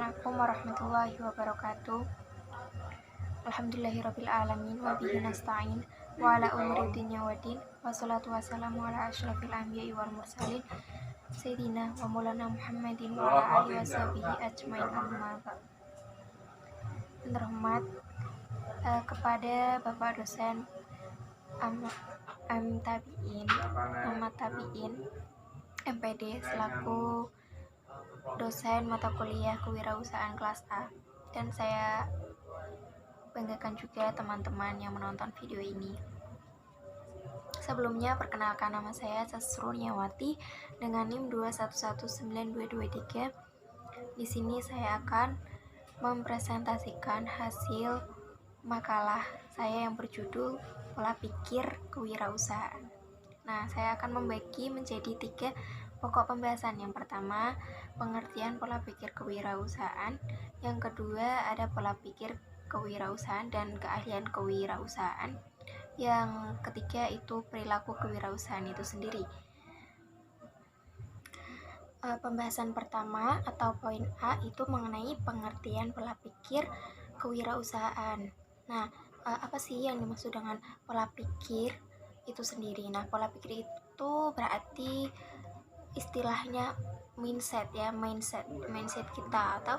Assalamualaikum warahmatullahi wabarakatuh. Alhamdulillahirabbil alamin wa bihi nasta'in wa ala umuri dunya waddin. Wassalatu wassalamu ala asyrafil anbiya'i wal mursalin sayyidina wa maulana Muhammadin wa ala alihi washabihi ajmain amma ba'd. Terhormat kepada Bapak dosen Muhammad Tabiin MPD selaku dosen mata kuliah kewirausahaan kelas A, dan saya banggakan juga teman-teman yang menonton video ini. Sebelumnya, perkenalkan, nama saya Sasruniawati dengan NIM 2119223. Di sini saya akan mempresentasikan hasil makalah saya yang berjudul Pola Pikir Kewirausahaan. Nah, saya akan membagi menjadi 3 pokok pembahasan. Yang pertama, pengertian pola pikir kewirausahaan. Yang kedua, ada pola pikir kewirausahaan dan keahlian kewirausahaan. Yang ketiga, itu perilaku kewirausahaan itu sendiri. Pembahasan pertama atau poin A itu mengenai pengertian pola pikir kewirausahaan. Nah, apa sih yang dimaksud dengan pola pikir itu sendiri? Nah, pola pikir itu berarti istilahnya mindset kita, atau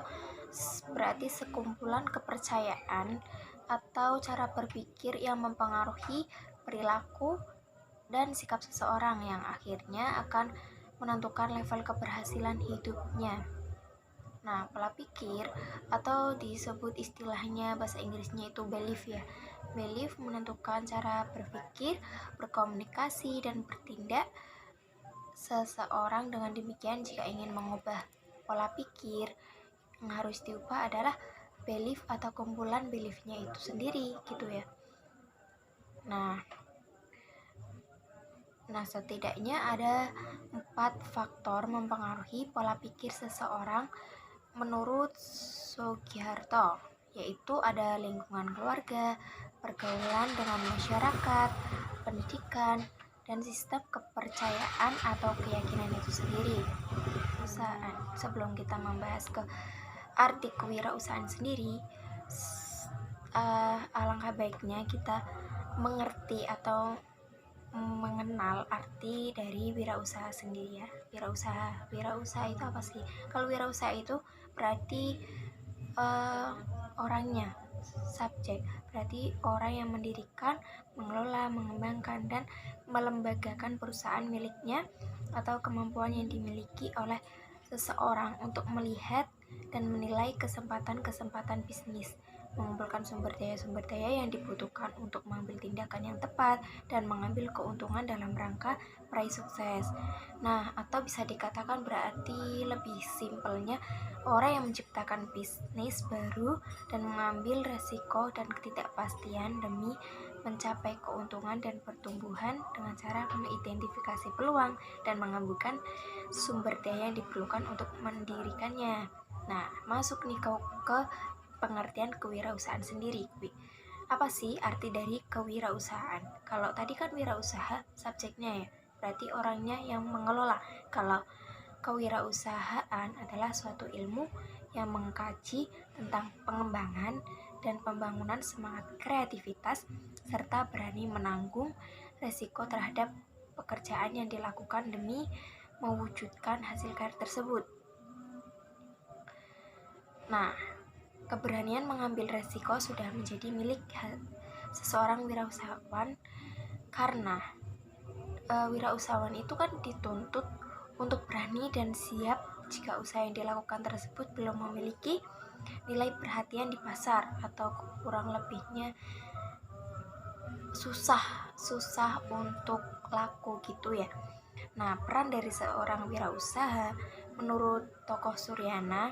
berarti sekumpulan kepercayaan atau cara berpikir yang mempengaruhi perilaku dan sikap seseorang yang akhirnya akan menentukan level keberhasilan hidupnya. Nah, pola pikir atau disebut istilahnya bahasa Inggrisnya itu belief ya. Belief menentukan cara berpikir, berkomunikasi, dan bertindak seseorang. Dengan demikian, jika ingin mengubah pola pikir, yang harus diubah adalah belief atau kumpulan beliefnya itu sendiri gitu ya. Nah, setidaknya ada 4 faktor mempengaruhi pola pikir seseorang menurut Sugiharto, yaitu ada lingkungan keluarga, pergaulan dengan masyarakat, pendidikan, dan sistem kepercayaan atau keyakinan itu sendiri. Sebelum kita membahas ke arti kewirausahaan sendiri, alangkah baiknya kita mengerti atau mengenal arti dari wirausaha sendiri ya. Wirausaha itu apa sih? Kalau wirausaha itu berarti orangnya, subjek, berarti orang yang mendirikan, mengelola, mengembangkan, dan melembagakan perusahaan miliknya atau kemampuan yang dimiliki oleh seseorang untuk melihat dan menilai kesempatan-kesempatan bisnis, mengumpulkan sumber daya yang dibutuhkan untuk mengambil tindakan yang tepat dan mengambil keuntungan dalam rangka meraih sukses. Nah, atau bisa dikatakan berarti lebih simpelnya, orang yang menciptakan bisnis baru dan mengambil resiko dan ketidakpastian demi mencapai keuntungan dan pertumbuhan dengan cara mengidentifikasi peluang dan mengambilkan sumber daya yang diperlukan untuk mendirikannya. Nah, masuk nih ke pengertian kewirausahaan sendiri. Apa sih arti dari kewirausahaan? Kalau tadi kan wirausaha subjeknya ya, berarti orangnya yang mengelola. Kalau kewirausahaan adalah suatu ilmu yang mengkaji tentang pengembangan dan pembangunan semangat kreativitas serta berani menanggung resiko terhadap pekerjaan yang dilakukan demi mewujudkan hasil karya tersebut. Nah, keberanian mengambil resiko sudah menjadi milik seseorang wirausahawan, karena wirausahawan itu kan dituntut untuk berani dan siap jika usaha yang dilakukan tersebut belum memiliki nilai perhatian di pasar, atau kurang lebihnya susah untuk laku gitu ya. Nah, peran dari seorang wirausaha menurut tokoh Suryana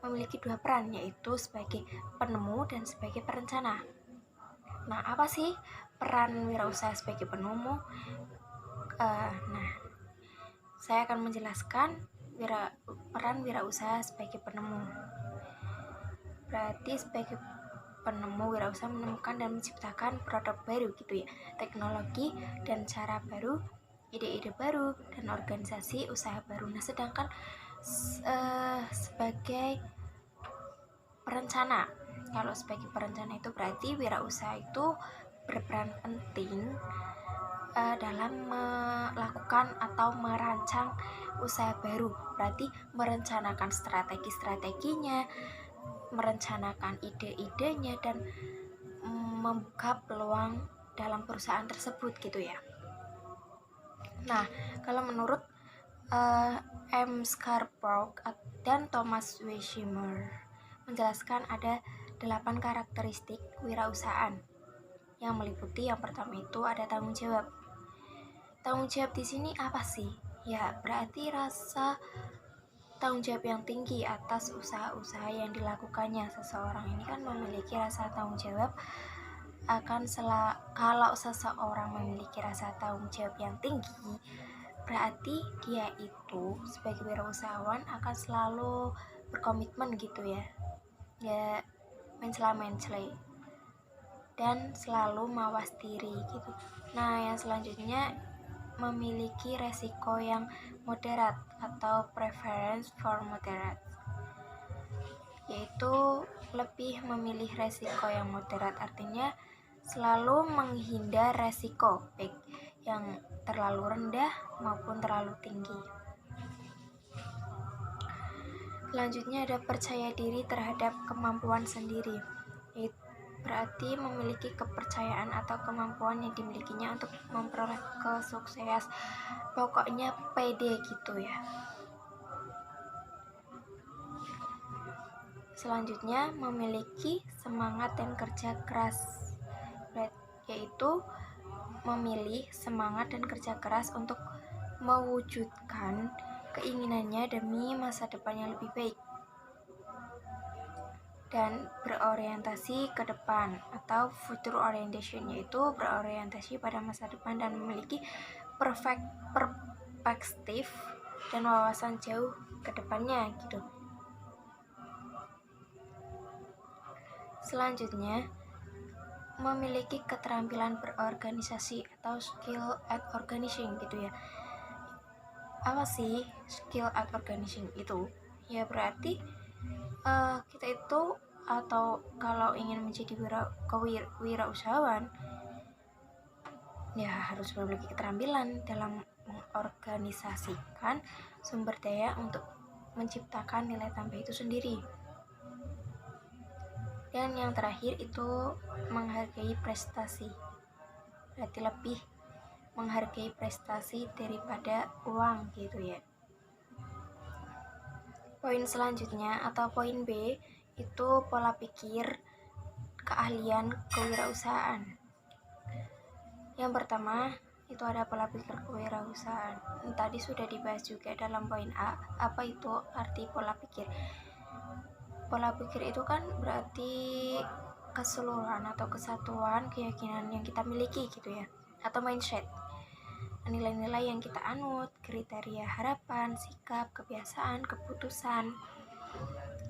memiliki 2 peran, yaitu sebagai penemu dan sebagai perencana. Nah, apa sih peran wirausaha sebagai penemu? Saya akan menjelaskan peran wirausaha sebagai penemu. Berarti sebagai penemu, wirausaha menemukan dan menciptakan produk baru gitu ya, teknologi dan cara baru, ide-ide baru, dan organisasi usaha baru. Nah, sedangkan sebagai perencana. Kalau sebagai perencana itu berarti wirausaha itu berperan penting dalam melakukan atau merancang usaha baru. Berarti merencanakan strategi-strateginya, merencanakan ide-idenya, dan membuka peluang dalam perusahaan tersebut gitu ya. Nah, kalau menurut M. Scarborough dan Thomas Weissheimer menjelaskan ada 8 karakteristik wirausahaan yang meliputi yang pertama itu ada tanggung jawab. Tanggung jawab di sini apa sih? Ya, berarti rasa tanggung jawab yang tinggi atas usaha-usaha yang dilakukannya. Seseorang ini kan memiliki rasa tanggung jawab kalau seseorang memiliki rasa tanggung jawab yang tinggi, berarti dia itu sebagai wirausahawan akan selalu berkomitmen gitu ya, mencela-mencela dan selalu mawas diri gitu. Nah, yang selanjutnya memiliki resiko yang moderat atau preference for moderate, yaitu lebih memilih resiko yang moderat, artinya selalu menghindar resiko baik yang terlalu rendah maupun terlalu tinggi. Selanjutnya ada percaya diri terhadap kemampuan sendiri, berarti memiliki kepercayaan atau kemampuan yang dimilikinya untuk memperoleh kesuksesan. Pokoknya pede gitu ya. Selanjutnya memiliki semangat dan kerja keras, yaitu memilih semangat dan kerja keras untuk mewujudkan keinginannya demi masa depan yang lebih baik dan berorientasi ke depan atau future orientation, yaitu berorientasi pada masa depan dan memiliki perspektif dan wawasan jauh ke depannya gitu. Selanjutnya memiliki keterampilan berorganisasi atau skill at organizing gitu ya. Apa sih skill at organizing itu? Ya berarti kita itu atau kalau ingin menjadi wirausahawan ya harus memiliki keterampilan dalam mengorganisasikan sumber daya untuk menciptakan nilai tambah itu sendiri. Dan yang terakhir itu menghargai prestasi, berarti lebih menghargai prestasi daripada uang gitu ya. Poin selanjutnya atau poin B itu pola pikir keahlian kewirausahaan. Yang pertama itu ada pola pikir kewirausahaan. Tadi sudah dibahas juga dalam poin A, apa itu arti pola pikir. Pola pikir itu kan berarti keseluruhan atau kesatuan keyakinan yang kita miliki gitu ya, atau mindset, nilai-nilai yang kita anut, kriteria harapan, sikap, kebiasaan, keputusan,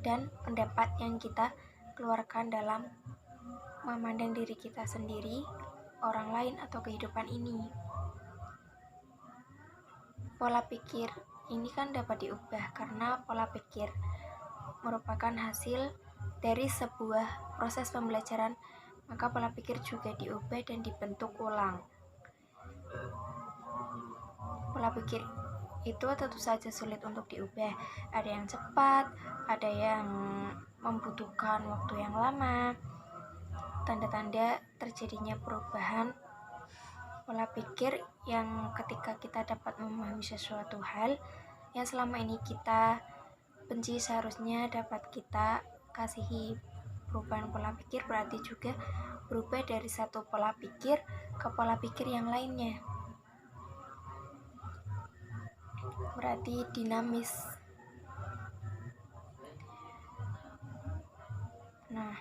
dan pendapat yang kita keluarkan dalam memandang diri kita sendiri, orang lain, atau kehidupan ini. Pola pikir ini kan dapat diubah karena pola pikir merupakan hasil dari sebuah proses pembelajaran, maka pola pikir juga diubah dan dibentuk ulang. Pola pikir itu tentu saja sulit untuk diubah, ada yang cepat, ada yang membutuhkan waktu yang lama. Tanda-tanda terjadinya perubahan pola pikir yang ketika kita dapat memahami sesuatu hal yang selama ini kita benci seharusnya dapat kita kasihi. Perubahan pola pikir berarti juga berubah dari satu pola pikir ke pola pikir yang lainnya, berarti dinamis. Nah,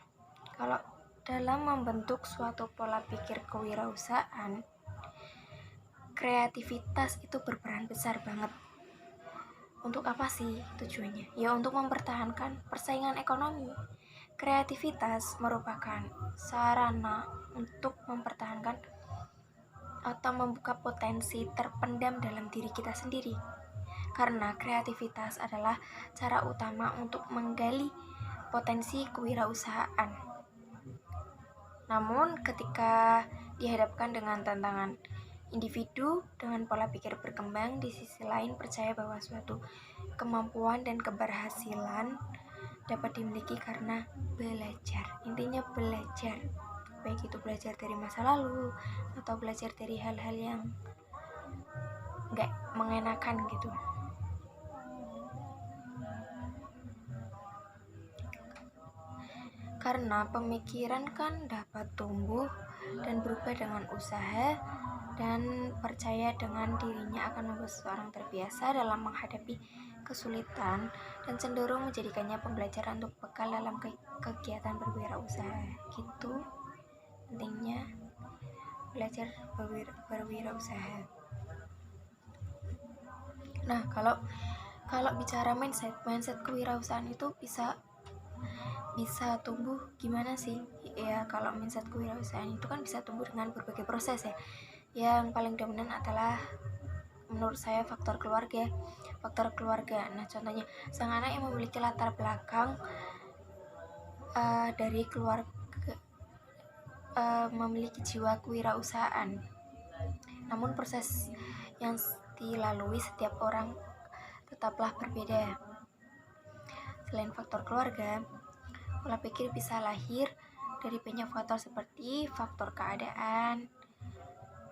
kalau dalam membentuk suatu pola pikir kewirausahaan, kreativitas itu berperan besar banget. Untuk apa sih tujuannya? Ya untuk mempertahankan persaingan ekonomi. Kreativitas merupakan sarana untuk mempertahankan atau membuka potensi terpendam dalam diri kita sendiri. Karena kreativitas adalah cara utama untuk menggali potensi kewirausahaan. Namun ketika dihadapkan dengan tantangan, individu dengan pola pikir berkembang di sisi lain percaya bahwa suatu kemampuan dan keberhasilan dapat dimiliki karena belajar. Intinya belajar, baik itu belajar dari masa lalu atau belajar dari hal-hal yang gak mengenakan gitu. Karena pemikiran kan dapat tumbuh dan berubah dengan usaha, dan percaya dengan dirinya akan membuat seseorang terbiasa dalam menghadapi kesulitan dan cenderung menjadikannya pembelajaran untuk bekal dalam kegiatan berwirausaha. Gitu pentingnya belajar berwirausaha. Nah, kalau bicara mindset kewirausahaan itu bisa tumbuh gimana sih? Ya, kalau mindset kewirausahaan itu kan bisa tumbuh dengan berbagai proses ya. Yang paling dominan adalah menurut saya faktor keluarga. Nah, contohnya sang anak yang memiliki latar belakang dari keluarga memiliki jiwa kewirausahaan. Namun proses yang dilalui setiap orang tetaplah berbeda. Selain faktor keluarga, pola pikir bisa lahir dari banyak faktor seperti faktor keadaan,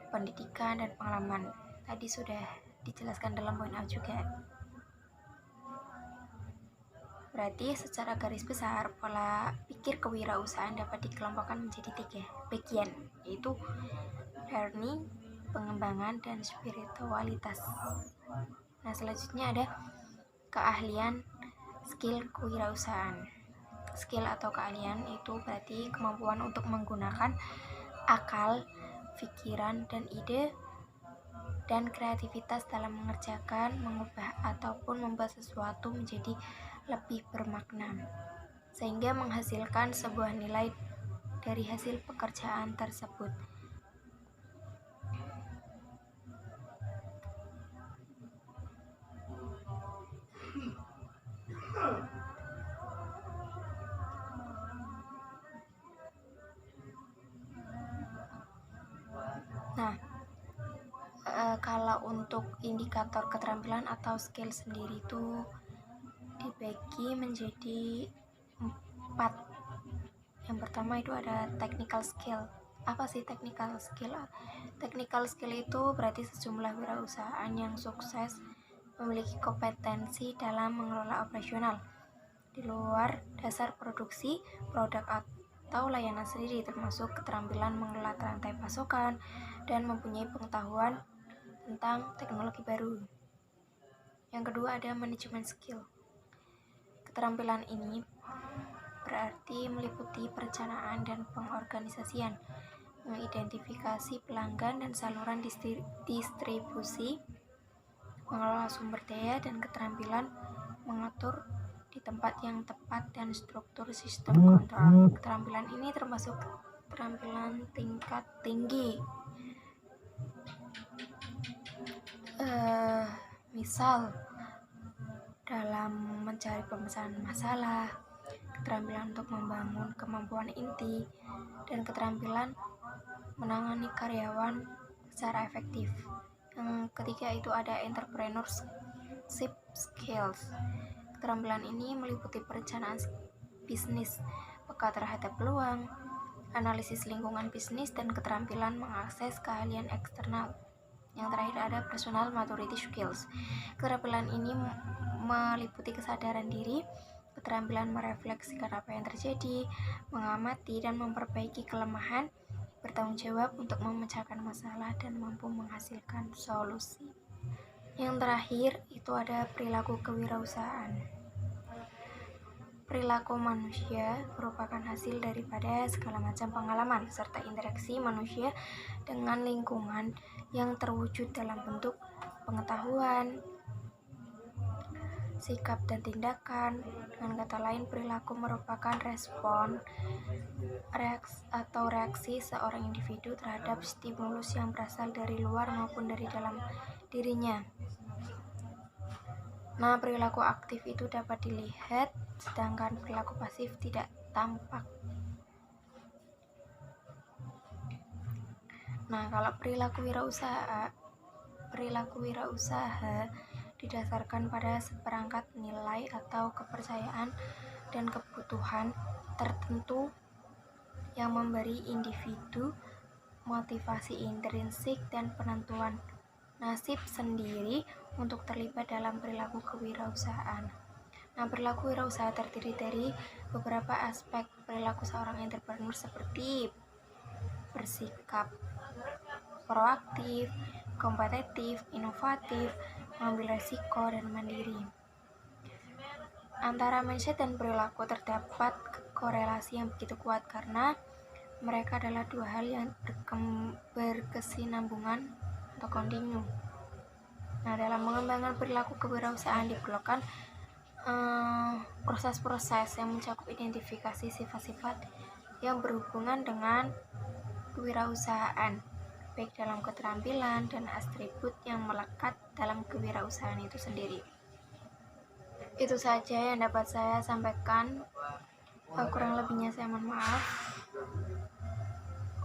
pendidikan, dan pengalaman. Tadi sudah dijelaskan dalam poin A juga. Berarti secara garis besar, pola pikir kewirausahaan dapat dikelompokkan menjadi 3 bagian, yaitu learning, pengembangan, dan spiritualitas. Nah, selanjutnya ada keahlian, skill kewirausahaan. Skill atau keahlian itu berarti kemampuan untuk menggunakan akal, pikiran, dan ide dan kreativitas dalam mengerjakan, mengubah, ataupun membuat sesuatu menjadi lebih bermakna, sehingga menghasilkan sebuah nilai dari hasil pekerjaan tersebut. Nah, kalau untuk indikator keterampilan atau skill sendiri itu dibagi menjadi 4. Yang pertama itu ada technical skill. Apa sih technical skill? Technical skill itu berarti sejumlah wirausahaan yang sukses memiliki kompetensi dalam mengelola operasional di luar dasar produksi, produk atau layanan sendiri, termasuk keterampilan mengelola rantai pasokan dan mempunyai pengetahuan tentang teknologi baru. Yang kedua ada manajemen skill. Keterampilan ini berarti meliputi perencanaan dan pengorganisasian, mengidentifikasi pelanggan dan saluran distribusi, mengelola sumber daya, dan keterampilan mengatur di tempat yang tepat dan struktur sistem kontrol. Keterampilan ini termasuk keterampilan tingkat tinggi. Misal dalam mencari pemecahan masalah, keterampilan untuk membangun kemampuan inti, dan keterampilan menangani karyawan secara efektif. Yang ketiga itu ada entrepreneurship skills. Keterampilan ini meliputi perencanaan bisnis, peka terhadap peluang, analisis lingkungan bisnis, dan keterampilan mengakses keahlian eksternal. Yang terakhir ada personal maturity skills. Keterampilan ini meliputi kesadaran diri, keterampilan merefleksikan apa yang terjadi, mengamati dan memperbaiki kelemahan, bertanggung jawab untuk memecahkan masalah, dan mampu menghasilkan solusi. Yang terakhir itu ada perilaku kewirausahaan. Perilaku manusia merupakan hasil daripada segala macam pengalaman serta interaksi manusia dengan lingkungan yang terwujud dalam bentuk pengetahuan, sikap, dan tindakan. Dengan kata lain, perilaku merupakan reaksi seorang individu terhadap stimulus yang berasal dari luar maupun dari dalam dirinya. Nah, perilaku aktif itu dapat dilihat, sedangkan perilaku pasif tidak tampak. Nah, kalau perilaku wirausaha didasarkan pada seperangkat nilai atau kepercayaan dan kebutuhan tertentu yang memberi individu motivasi intrinsik dan penentuan nasib sendiri untuk terlibat dalam perilaku kewirausahaan. Nah, perilaku wirausaha terdiri dari beberapa aspek perilaku seorang entrepreneur seperti bersikap proaktif, kompetitif, inovatif, mengambil resiko, dan mandiri. Antara mindset dan perilaku terdapat korelasi yang begitu kuat karena mereka adalah dua hal yang berkesinambungan atau kontinu. Nah, dalam mengembangkan perilaku kewirausahaan diperlukan proses-proses yang mencakup identifikasi sifat-sifat yang berhubungan dengan kewirausahaan, baik dalam keterampilan dan atribut yang melekat dalam kewirausahaan itu sendiri. Itu saja yang dapat saya sampaikan. Kurang lebihnya saya mohon maaf.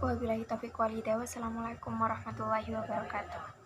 Wabillahi taufiq wal hidayah. Wassalamualaikum warahmatullahi wabarakatuh.